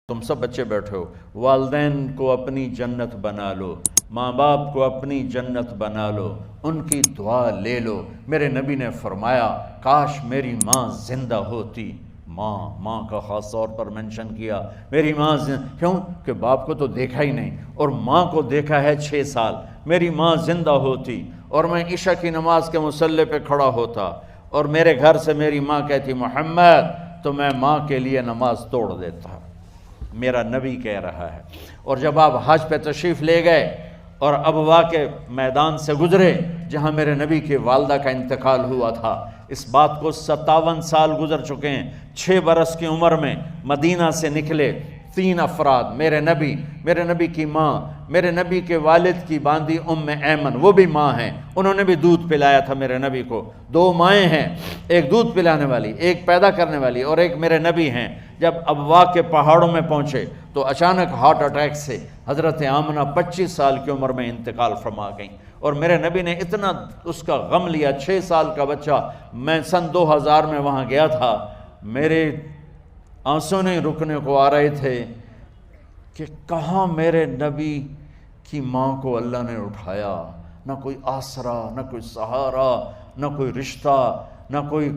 تم سب بچے بیٹھے ہو، والدین کو اپنی جنت بنا لو، ماں باپ کو اپنی جنت بنا لو، ان کی دعا لے لو۔ میرے نبی نے فرمایا کاش میری ماں زندہ ہوتی۔ ماں کا خاص طور پر منشن کیا، میری ماں کیوں کہ باپ کو تو دیکھا ہی نہیں اور ماں کو دیکھا ہے 6 سال۔ میری ماں زندہ ہوتی اور میں عشاء کی نماز کے مصلی پہ کھڑا ہوتا اور میرے گھر سے میری ماں کہتی محمد، تو میں ماں کے لیے نماز توڑ دیتا۔ میرا نبی کہہ رہا ہے۔ اور جب آپ حج پہ تشریف لے گئے اور ابوا کے میدان سے گزرے جہاں میرے نبی کی والدہ کا انتقال ہوا تھا، اس بات کو 57 سال گزر چکے ہیں۔ 6 برس کی عمر میں مدینہ سے نکلے 3 افراد، میرے نبی کی ماں، میرے نبی کے والد کی باندی ام ایمن، وہ بھی ماں ہیں، انہوں نے بھی دودھ پلایا تھا میرے نبی کو۔ 2 مائیں ہیں، ایک دودھ پلانے والی، ایک پیدا کرنے والی، اور ایک میرے نبی ہیں۔ جب ابوا کے پہاڑوں میں پہنچے تو اچانک ہارٹ اٹیک سے حضرت آمنہ 25 سال کی عمر میں انتقال فرما گئیں، اور میرے نبی نے اتنا اس کا غم لیا۔ 6 سال کا بچہ، میں سن 2000 میں وہاں گیا تھا، میرے آنسوں نہیں رکنے کو آ رہے تھے کہ کہاں میرے نبی کی ماں کو اللہ نے اٹھایا، نہ کوئی آسرا، نہ کوئی سہارا، نہ کوئی رشتہ، نہ کوئی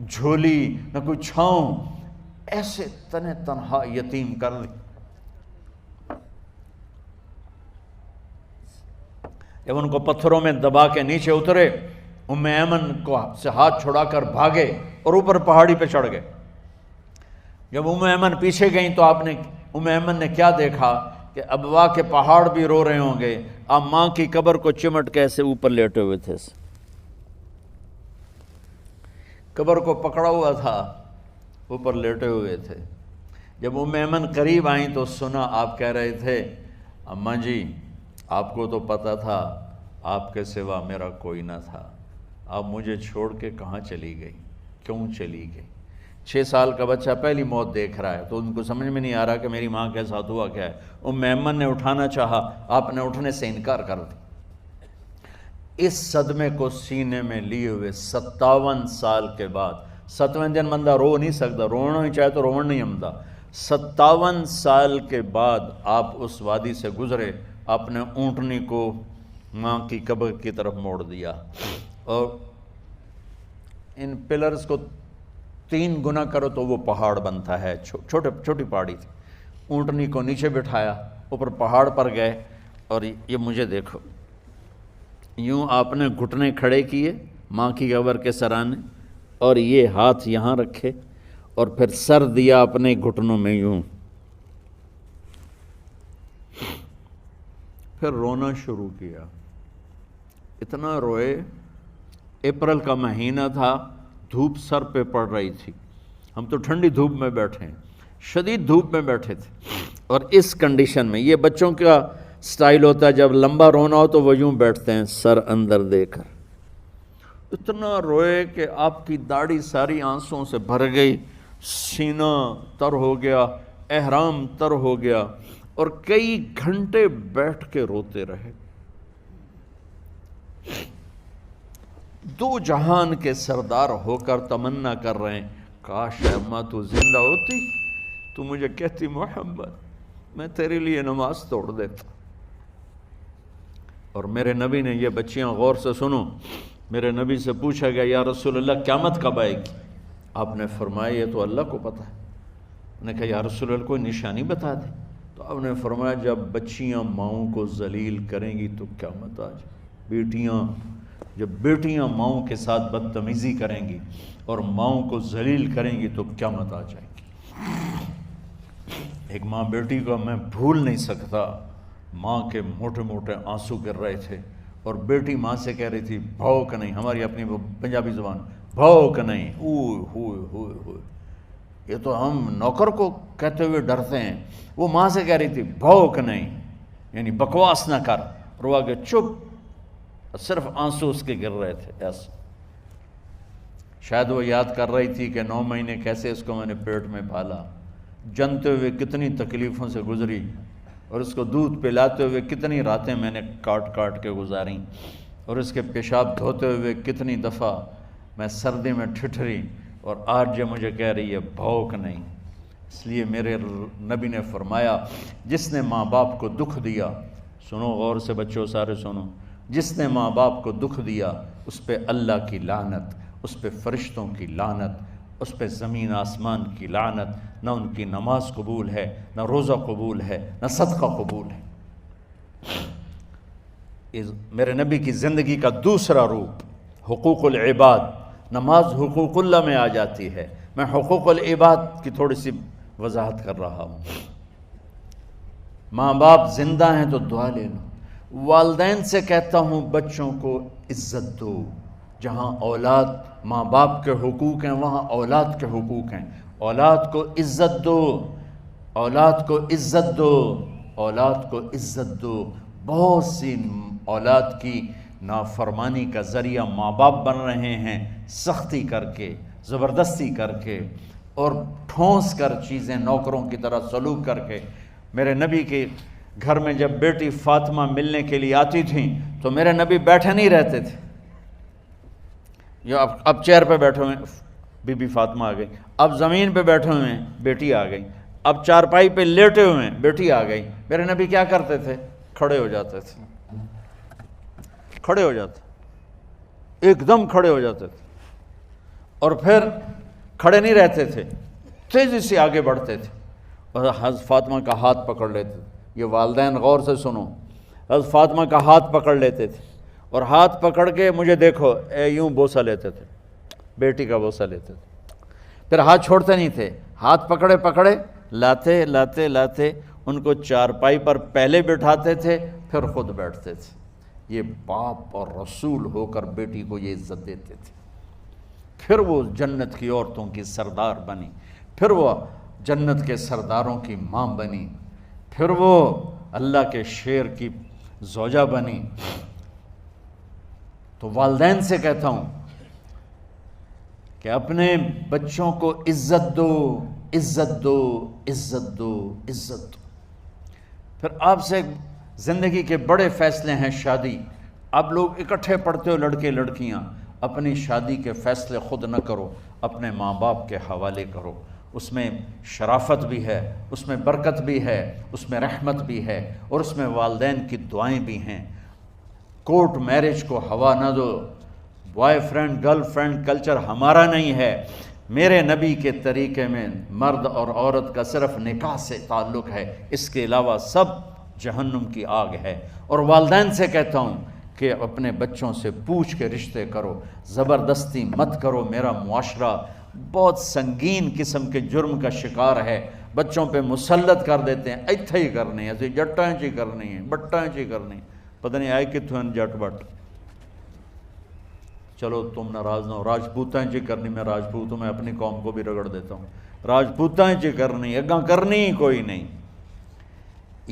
جھولی، نہ کوئی چھاؤں، ایسے تنہا یتیم کر دی۔ جب ان کو پتھروں میں دبا کے نیچے اترے، ام ایمن کو سے ہاتھ چھڑا کر بھاگے اور اوپر پہاڑی پہ چڑھ گئے۔ جب ام ایمن پیچھے گئیں تو ام ایمن نے کیا دیکھا کہ ابوا کے پہاڑ بھی رو رہے ہوں گے، آپ ماں کی قبر کو چمٹ کے ایسے اوپر لیٹے ہوئے تھے، قبر کو پکڑا ہوا تھا، اوپر لیٹے ہوئے تھے۔ جب ام ایمن قریب آئیں تو سنا آپ کہہ رہے تھے اماں جی، آپ کو تو پتہ تھا آپ کے سوا میرا کوئی نہ تھا، آپ مجھے چھوڑ کے کہاں چلی گئی، کیوں چلی گئی؟ 6 سال کا بچہ پہلی موت دیکھ رہا ہے تو ان کو سمجھ میں نہیں آ رہا کہ میری ماں کے ساتھ ہوا کیا ہے۔ ام ایمن نے اٹھانا چاہا، آپ نے اٹھنے سے انکار کر دیا۔ اس صدمے کو سینے میں لیے ہوئے 57 سال کے بعد، 7ویں دن بندہ رو نہیں سکتا، رونا ہی چاہے تو رونا نہیں آمدا، 57 سال کے بعد آپ اس وادی سے گزرے، اپنے اونٹنی کو ماں کی قبر کی طرف موڑ دیا، اور ان پلرز کو 3 گنا کرو تو وہ پہاڑ بنتا ہے، چھوٹی پہاڑی تھی۔ اونٹنی کو نیچے بٹھایا، اوپر پہاڑ پر گئے، اور یہ مجھے دیکھو، یوں آپ نے گھٹنے کھڑے کیے ماں کی قبر کے سرانے، اور یہ ہاتھ یہاں رکھے اور پھر سر دیا اپنے گھٹنوں میں یوں، پھر رونا شروع کیا۔ اتنا روئے، اپریل کا مہینہ تھا، دھوپ سر پہ پڑ رہی تھی، ہم تو ٹھنڈی دھوپ میں بیٹھے ہیں، شدید دھوپ میں بیٹھے تھے، اور اس کنڈیشن میں یہ بچوں کا سٹائل ہوتا ہے، جب لمبا رونا ہو تو وہ یوں بیٹھتے ہیں سر اندر دے کر۔ اتنا روئے کہ آپ کی داڑھی ساری آنسوں سے بھر گئی، سینہ تر ہو گیا، احرام تر ہو گیا، اور کئی گھنٹے بیٹھ کے روتے رہے۔ 2 جہان کے سردار ہو کر تمنا کر رہے ہیں کاش اماں تو زندہ ہوتی، تو مجھے کہتی محمد میں تیرے لیے نماز توڑ دیتا۔ اور میرے نبی نے، یہ بچیاں غور سے سنو، میرے نبی سے پوچھا گیا یا رسول اللہ قیامت کب آئے گی؟ آپ نے فرمایا یہ تو اللہ کو پتہ ہے۔ میں نے کہا یا رسول اللہ کوئی نشانی بتا دیں، تو آپ نے فرمایا جب بچیاں ماؤں کو ذلیل کریں گی تو قیامت آ جائے۔ جب بیٹیاں ماؤں کے ساتھ بدتمیزی کریں گی اور ماؤں کو ذلیل کریں گی تو قیامت آ جائے گی۔ ایک ماں بیٹی کو میں بھول نہیں سکتا، ماں کے موٹے موٹے آنسو گر رہے تھے، اور بیٹی ماں سے کہہ رہی تھی بھوک نہیں، ہماری اپنی پنجابی زبان، بھوک نہیں، اوئے ہوئے ہوئے ہوئے، یہ تو ہم نوکر کو کہتے ہوئے ڈرتے ہیں، وہ ماں سے کہہ رہی تھی بھوک نہیں، یعنی بکواس نہ کر، اور وہ آگے چپ، صرف آنسو اس کے گر رہے تھے ایسا۔ شاید وہ یاد کر رہی تھی کہ 9 مہینے کیسے اس کو میں نے پیٹ میں پالا، جنتے ہوئے کتنی تکلیفوں سے گزری، اور اس کو دودھ پلاتے ہوئے کتنی راتیں میں نے کاٹ کاٹ کے گزاریں، اور اس کے پیشاب دھوتے ہوئے کتنی دفعہ میں سردی میں ٹھٹھری، اور آج یہ مجھے کہہ رہی ہے بھوک نہیں۔ اس لیے میرے نبی نے فرمایا جس نے ماں باپ کو دکھ دیا، سنو غور سے بچوں سارے سنو، جس نے ماں باپ کو دکھ دیا اس پہ اللہ کی لعنت، اس پہ فرشتوں کی لعنت، اس پہ زمین آسمان کی لعنت، نہ ان کی نماز قبول ہے، نہ روزہ قبول ہے، نہ صدقہ قبول ہے۔ میرے نبی کی زندگی کا دوسرا روپ حقوق العباد، نماز حقوق اللہ میں آ جاتی ہے، میں حقوق العباد کی تھوڑی سی وضاحت کر رہا ہوں۔ ماں باپ زندہ ہیں تو دعا لے لو۔ والدین سے کہتا ہوں بچوں کو عزت دو، جہاں اولاد ماں باپ کے حقوق ہیں وہاں اولاد کے حقوق ہیں، اولاد کو عزت دو، اولاد کو عزت دو، اولاد کو عزت دو۔ بہت سی اولاد کی نافرمانی کا ذریعہ ماں باپ بن رہے ہیں، سختی کر کے، زبردستی کر کے اور ٹھونس کر چیزیں نوکروں کی طرح سلوک کر کے۔ میرے نبی کے گھر میں جب بیٹی فاطمہ ملنے کے لیے آتی تھیں تو میرے نبی بیٹھے نہیں رہتے تھے، یا اب چیئر پہ بیٹھے ہوئے بی بی فاطمہ آ گئی، اب زمین پہ بیٹھے ہوئے ہیں بیٹی آ گئی، اب چارپائی پہ لیٹے ہوئے ہیں بیٹی آ گئی۔ میرے نبی کیا کرتے تھے؟ کھڑے ہو جاتے تھے، کھڑے ہو جاتے، ایک دم کھڑے ہو جاتے تھے، اور پھر کھڑے نہیں رہتے تھے، تیزی سے آگے بڑھتے تھے اور حضرت فاطمہ کا ہاتھ پکڑ لیتے تھے۔ یہ والدین غور سے سنو، حضرت فاطمہ کا ہاتھ پکڑ لیتے تھے اور ہاتھ پکڑ کے مجھے دیکھو یوں بوسہ لیتے تھے، بیٹی کا بوسہ لیتے تھے، پھر ہاتھ چھوڑتے نہیں تھے، ہاتھ پکڑے پکڑے لاتے لاتے لاتے ان کو چارپائی پر پہلے بٹھاتے تھے پھر خود بیٹھتے تھے۔ یہ باپ اور رسول ہو کر بیٹی کو یہ عزت دیتے تھے۔ پھر وہ جنت کی عورتوں کی سردار بنی، پھر وہ جنت کے سرداروں کی ماں بنی، پھر وہ اللہ کے شیر کی زوجہ بنی۔ تو والدین سے کہتا ہوں کہ اپنے بچوں کو عزت دو، عزت دو، عزت دو، عزت دو۔ پھر آپ سے زندگی کے بڑے فیصلے ہیں شادی۔ اب لوگ اکٹھے پڑھتے ہو لڑکے لڑکیاں، اپنی شادی کے فیصلے خود نہ کرو، اپنے ماں باپ کے حوالے کرو۔ اس میں شرافت بھی ہے، اس میں برکت بھی ہے، اس میں رحمت بھی ہے، اور اس میں والدین کی دعائیں بھی ہیں۔ کورٹ میرج کو ہوا نہ دو، boyfriend girlfriend culture ہمارا نہیں ہے۔ میرے نبی کے طریقے میں مرد اور عورت کا صرف نکاح سے تعلق ہے، اس کے علاوہ سب جہنم کی آگ ہے۔ اور والدین سے کہتا ہوں کہ اپنے بچوں سے پوچھ کے رشتے کرو، زبردستی مت کرو۔ میرا معاشرہ بہت سنگین قسم کے جرم کا شکار ہے، بچوں پہ مسلط کر دیتے ہیں، ایتھے ہی کرنی ہے، جٹاں چی کرنی ہے، بٹاں چی کرنی، پتہ نہیں آئے کتوں ہیں جٹ بٹ۔ چلو تم ناراض نہ ہو، راجپوتاں چی کرنی، میں راجپوت ہوں، میں اپنی قوم کو بھی رگڑ دیتا ہوں، راجپوتاں چی کرنی، اگاں کرنی ہی کوئی نہیں۔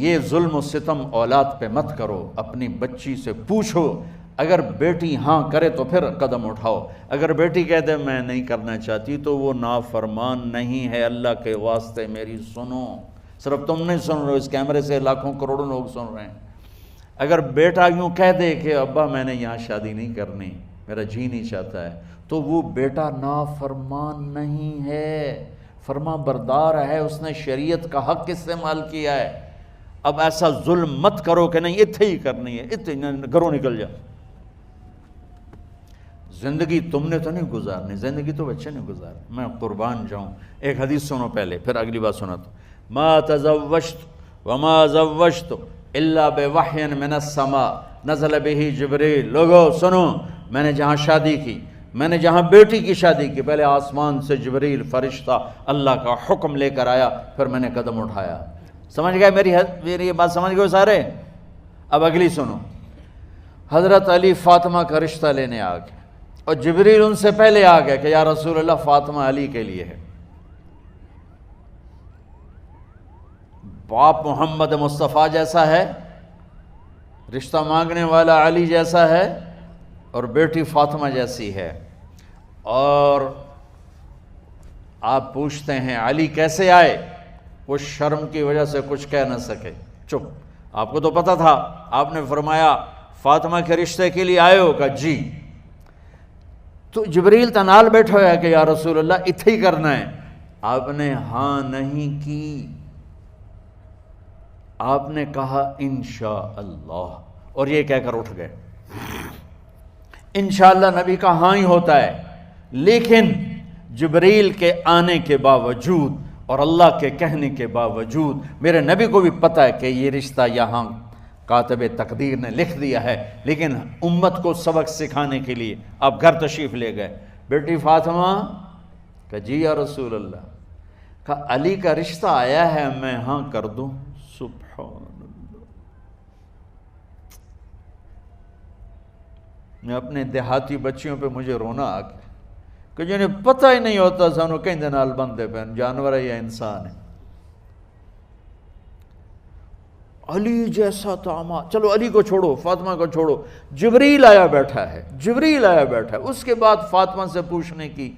یہ ظلم و ستم اولاد پہ مت کرو، اپنی بچی سے پوچھو، اگر بیٹی ہاں کرے تو پھر قدم اٹھاؤ، اگر بیٹی کہہ دے میں نہیں کرنا چاہتی تو وہ نافرمان نہیں ہے۔ اللہ کے واسطے میری سنو، صرف تم نہیں سن رہے، اس کیمرے سے لاکھوں کروڑوں لوگ سن رہے ہیں۔ اگر بیٹا یوں کہہ دے کہ ابا میں نے یہاں شادی نہیں کرنی، میرا جی نہیں چاہتا ہے، تو وہ بیٹا نافرمان نہیں ہے، فرما بردار ہے، اس نے شریعت کا حق استعمال کیا ہے۔ اب ایسا ظلم مت کرو کہ نہیں اتھے ہی کرنی ہے، اتھے گھروں نکل جا۔ زندگی تم نے تو نہیں گزارنی، زندگی تو بچے نے گزارنی، میں قربان جاؤں۔ ایک حدیث سنو پہلے، پھر اگلی بات سناتا ہوں۔ ما تزوجت وما زوجت الا بوحی من السماء نزل به جبریل۔ لوگو سنو، میں نے جہاں شادی کی، میں نے جہاں بیٹی کی شادی کی، پہلے آسمان سے جبریل فرشتہ اللہ کا حکم لے کر آیا، پھر میں نے قدم اٹھایا۔ سمجھ گئے میری یہ بات؟ سمجھ گئے سارے؟ اب اگلی سنو۔ حضرت علی فاطمہ کا رشتہ لینے آ گئے، اور جبریل ان سے پہلے آ گئے کہ یا رسول اللہ فاطمہ علی کے لیے ہے۔ باپ محمد مصطفیٰ جیسا ہے، رشتہ مانگنے والا علی جیسا ہے، اور بیٹی فاطمہ جیسی ہے۔ اور آپ پوچھتے ہیں علی کیسے آئے؟ وہ شرم کی وجہ سے کچھ کہہ نہ سکے، چپ۔ آپ کو تو پتہ تھا، آپ نے فرمایا فاطمہ کے رشتے کے لیے آئے ہو؟ کہا جی۔ تو جبریل تنال بیٹھا ہوا ہے کہ یا رسول اللہ اتھے ہی کرنا ہے۔ آپ نے ہاں نہیں کی، آپ نے کہا انشاءاللہ، اور یہ کہہ کر اٹھ گئے۔ انشاءاللہ نبی کا ہاں ہی ہوتا ہے، لیکن جبریل کے آنے کے باوجود اور اللہ کے کہنے کے باوجود میرے نبی کو بھی پتہ ہے کہ یہ رشتہ یہاں کاتب تقدیر نے لکھ دیا ہے، لیکن امت کو سبق سکھانے کے لیے آپ گھر تشریف لے گئے۔ بیٹی فاطمہ کہ جی یا رسول اللہ، کہا علی کا رشتہ آیا ہے، میں ہاں کر دوں؟ سبحان اللہ۔ میں اپنے دیہاتی بچیوں پہ مجھے رونا آ گیا کہ جنہیں پتہ ہی نہیں ہوتا سانو کہیں دے نال بندے پہ جانور ہے یا انسان ہے۔ علی جیسا داماد، چلو علی کو چھوڑو، فاطمہ کو چھوڑو، جبریل آیا بیٹھا ہے، جبریل آیا بیٹھا ہے۔ اس کے بعد فاطمہ سے پوچھنے کی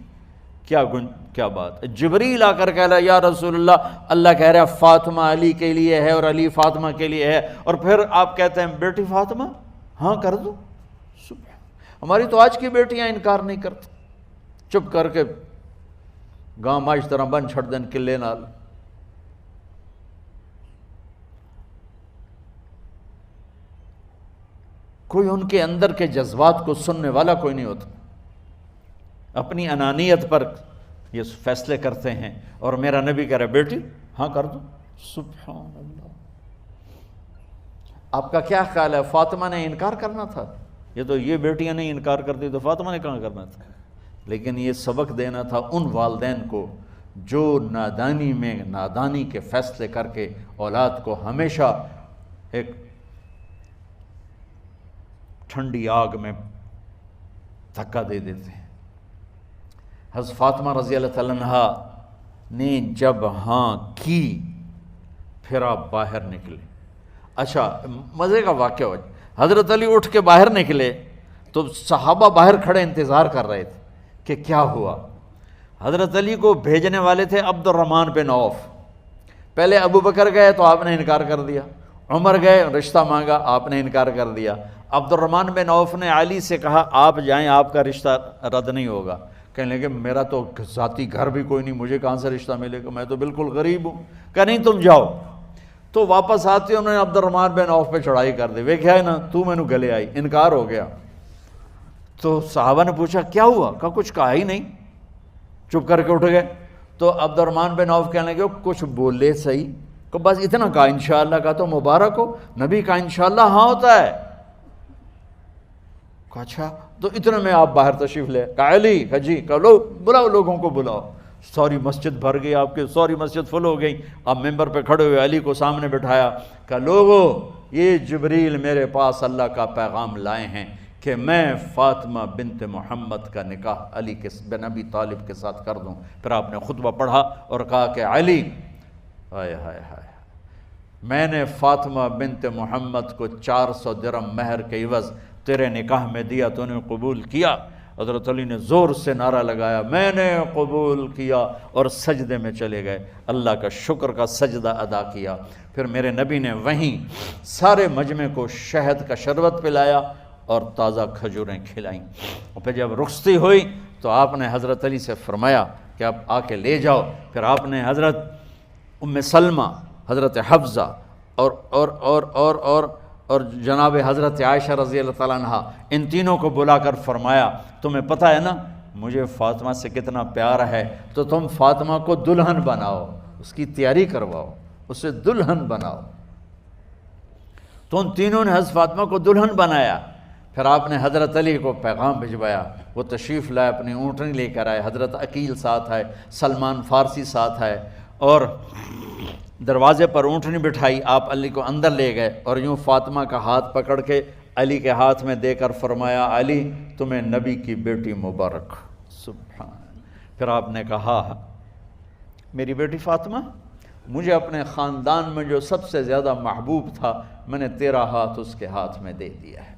کیا بات ہے؟ جبریل آ کر کہہ رہا یا رسول اللہ، اللہ کہہ رہا فاطمہ علی کے لیے ہے اور علی فاطمہ کے لیے ہے، اور پھر آپ کہتے ہیں بیٹی فاطمہ ہاں کر دو۔ ہماری تو آج کی بیٹیاں انکار نہیں کرتی، چپ کر کے گاں ماش طرح بن چھڑ دین کلے نال۔ کوئی ان کے اندر کے جذبات کو سننے والا کوئی نہیں ہوتا، اپنی انانیت پر یہ فیصلے کرتے ہیں، اور میرا نبی کہہ رہا بیٹی ہاں کر دو۔ سبحان اللہ۔ آپ کا کیا خیال ہے فاطمہ نے انکار کرنا تھا؟ یہ تو یہ بیٹیاں نہیں انکار کرتی تو فاطمہ نے کہاں کرنا تھا؟ لیکن یہ سبق دینا تھا ان والدین کو جو نادانی میں نادانی کے فیصلے کر کے اولاد کو ہمیشہ ایک ٹھنڈی آگ میں دھکا دے دیتے ہیں۔ حضرت فاطمہ رضی اللہ تعالیٰ عنہا نے جب ہاں کی، پھر آپ باہر نکلے۔ اچھا مزے کا واقعہ ہو، حضرت علی اٹھ کے باہر نکلے تو صحابہ باہر کھڑے انتظار کر رہے تھے کہ کیا ہوا۔ حضرت علی کو بھیجنے والے تھے عبد الرحمن بن عوف۔ پہلے ابو بکر گئے تو آپ نے انکار کر دیا، عمر گئے رشتہ مانگا، آپ نے انکار کر دیا۔ عبد الرحمن بن عوف نے علی سے کہا آپ جائیں، آپ کا رشتہ رد نہیں ہوگا۔ کہنے لگے میرا تو ذاتی گھر بھی کوئی نہیں، مجھے کہاں سے رشتہ ملے گا، میں تو بالکل غریب ہوں۔ کہا نہیں تم جاؤ۔ تو واپس آتے انہوں نے عبد الرحمن بن عوف پہ چڑھائی کر دی، ویکھیا ہے نا تو میں نو گلے آئی، انکار ہو گیا۔ تو صحابہ نے پوچھا کیا ہوا؟ کہا کچھ کہا ہی نہیں، چپ کر کے اٹھ گئے۔ تو عبد الرحمن بن عوف کہنے لگے کچھ بولے صحیح، کہ بس اتنا کہا انشاءاللہ کا تو مبارک ہو، نبی کا انشاءاللہ ہاں ہوتا ہے۔ کہا اچھا، تو اتنے میں آپ باہر تشریف لے۔ کہا علی، کہا جی، کہا لو بلاؤ، لوگوں کو بلاؤ۔ ساری مسجد بھر گئی، آپ کے ساری مسجد فل ہو گئی۔ آپ ممبر پہ کھڑے ہوئے علی کو سامنے بٹھایا، کہا لوگو یہ جبریل میرے پاس اللہ کا پیغام لائے ہیں کہ میں فاطمہ بنت محمد کا نکاح علی بن ابی طالب کے ساتھ کر دوں۔ پھر آپ نے خطبہ پڑھا اور کہا کہ علی، ہائے ہائے ہائے، میں نے فاطمہ بنت محمد کو 400 درہم مہر کے عوض تیرے نکاح میں دیا، تو نے قبول کیا؟ حضرت علی نے زور سے نعرہ لگایا میں نے قبول کیا، اور سجدے میں چلے گئے، اللہ کا شکر کا سجدہ ادا کیا۔ پھر میرے نبی نے وہیں سارے مجمع کو شہد کا شربت پلایا اور تازہ کھجوریں کھلائیں، اور پھر جب رخصتی ہوئی تو آپ نے حضرت علی سے فرمایا کہ آپ آ کے لے جاؤ۔ پھر آپ نے حضرت ام سلمہ، حضرت حفصہ اور جناب حضرت عائشہ رضی اللہ تعالیٰ عنہ، ان تینوں کو بلا کر فرمایا تمہیں پتہ ہے نا مجھے فاطمہ سے کتنا پیار ہے، تو تم فاطمہ کو دلہن بناؤ، اس کی تیاری کرواؤ، اسے دلہن بناؤ۔ تو ان تینوں نے حضرت فاطمہ کو دلہن بنایا۔ پھر آپ نے حضرت علی کو پیغام بھجوایا، وہ تشریف لائے، اپنی اونٹنی لے کر آئے، حضرت عقیل ساتھ آئے، سلمان فارسی ساتھ آئے، اور دروازے پر اونٹنی بٹھائی، آپ علی کو اندر لے گئے، اور یوں فاطمہ کا ہاتھ پکڑ کے علی کے ہاتھ میں دے کر فرمایا علی تمہیں نبی کی بیٹی مبارک۔ سبحان۔ پھر آپ نے کہا میری بیٹی فاطمہ، مجھے اپنے خاندان میں جو سب سے زیادہ محبوب تھا میں نے تیرا ہاتھ اس کے ہاتھ میں دے دیا ہے۔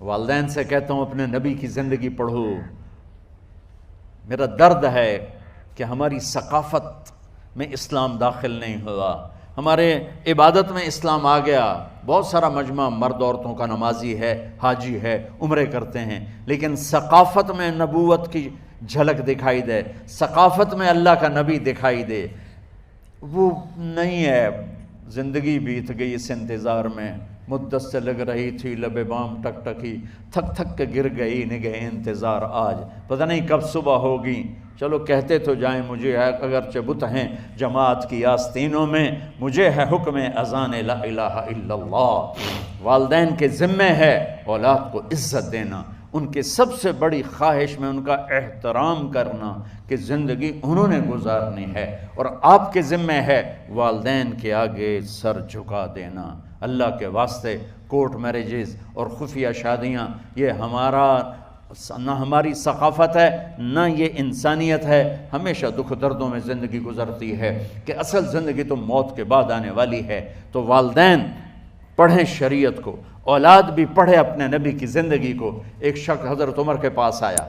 والدین سے کہتا ہوں اپنے نبی کی زندگی پڑھو۔ میرا درد ہے کہ ہماری ثقافت میں اسلام داخل نہیں ہوا، ہمارے عبادت میں اسلام آ گیا، بہت سارا مجمع مرد عورتوں کا نمازی ہے، حاجی ہے، عمرے کرتے ہیں، لیکن ثقافت میں نبوت کی جھلک دکھائی دے، ثقافت میں اللہ کا نبی دکھائی دے، وہ نہیں ہے۔ زندگی بیت گئی اس انتظار میں، مدت سے لگ رہی تھی لب بام ٹک ٹکی، تھک تھک کے گر گئی نگہ انتظار آج، پتہ نہیں کب صبح ہوگی۔ چلو کہتے تو جائیں مجھے ہے اگرچہ بت ہیں جماعت کی آستینوں میں، مجھے ہے حکم اذان لا الہ الا اللہ۔ والدین کے ذمہ ہے اولاد کو عزت دینا، ان کے سب سے بڑی خواہش میں ان کا احترام کرنا کہ زندگی انہوں نے گزارنی ہے، اور آپ کے ذمہ ہے والدین کے آگے سر جھکا دینا۔ اللہ کے واسطے کورٹ میرجز اور خفیہ شادیاں یہ نہ ہماری ثقافت ہے نہ یہ انسانیت ہے، ہمیشہ دکھ دردوں میں زندگی گزرتی ہے کہ اصل زندگی تو موت کے بعد آنے والی ہے۔ تو والدین پڑھیں شریعت کو، اولاد بھی پڑھے اپنے نبی کی زندگی کو۔ ایک شخص حضرت عمر کے پاس آیا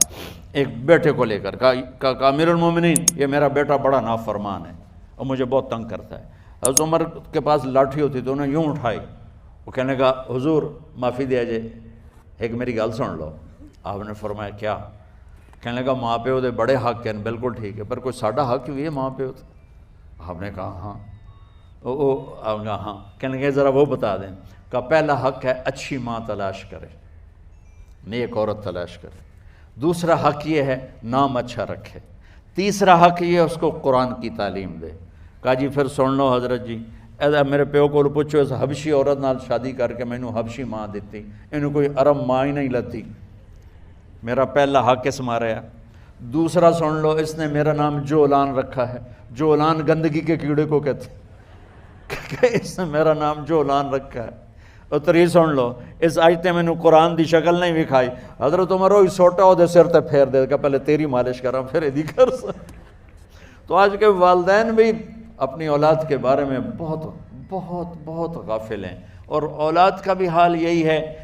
ایک بیٹے کو لے کر، کہا امیر المومنین یہ میرا بیٹا بڑا نافرمان ہے اور مجھے بہت تنگ کرتا ہے۔ حضرت عمر کے پاس لاٹھی ہوتی تو انہیں یوں اٹھائی، وہ کہنے لگا حضور معافی دیا جے، ایک میری گل سن لو۔ آپ نے فرمایا کیا؟ کہنے لگا ماں پیو دے بڑے حق ہیں، بالکل ٹھیک ہے، پر کوئی ساڈا حق بھی ہے ماں پیو تے؟ آپ نے کہا ہاں۔ آپ نے کہا ہاں۔ کہنے لگے ذرا وہ بتا دیں۔ کہا پہلا حق ہے اچھی ماں تلاش کرے، نیک عورت تلاش کرے۔ دوسرا حق یہ ہے نام اچھا رکھے۔ تیسرا حق یہ ہے اس کو قرآن کی تعلیم دے۔ کہا جی پھر سن لو حضرت جی، میرے پیو کو پوچھو اس حبشی عورت نال شادی کر کے مینوں حبشی ماں دیتی، انہوں کوئی عرب ماں ہی نہیں لتی، میرا پہلا حق اس مارے ہے۔ دوسرا سن لو، اس نے میرا نام جولان رکھا ہے، جولان گندگی کے کیڑے کو کہتے کہ اس نے میرا نام جولان رکھا ہے۔ اور تری سن لو، اس آج تے مینوں قرآن دی شکل نہیں وکھائی، حضرت عمر ہوئی سوٹا ہو دے سر تے پھیر دے کہ پہلے تیری مالش کراں پھر ایدی کر سکتا۔ تو آج کے والدین بھی اپنی اولاد کے بارے میں بہت بہت بہت غافل ہیں، اور اولاد کا بھی حال یہی ہے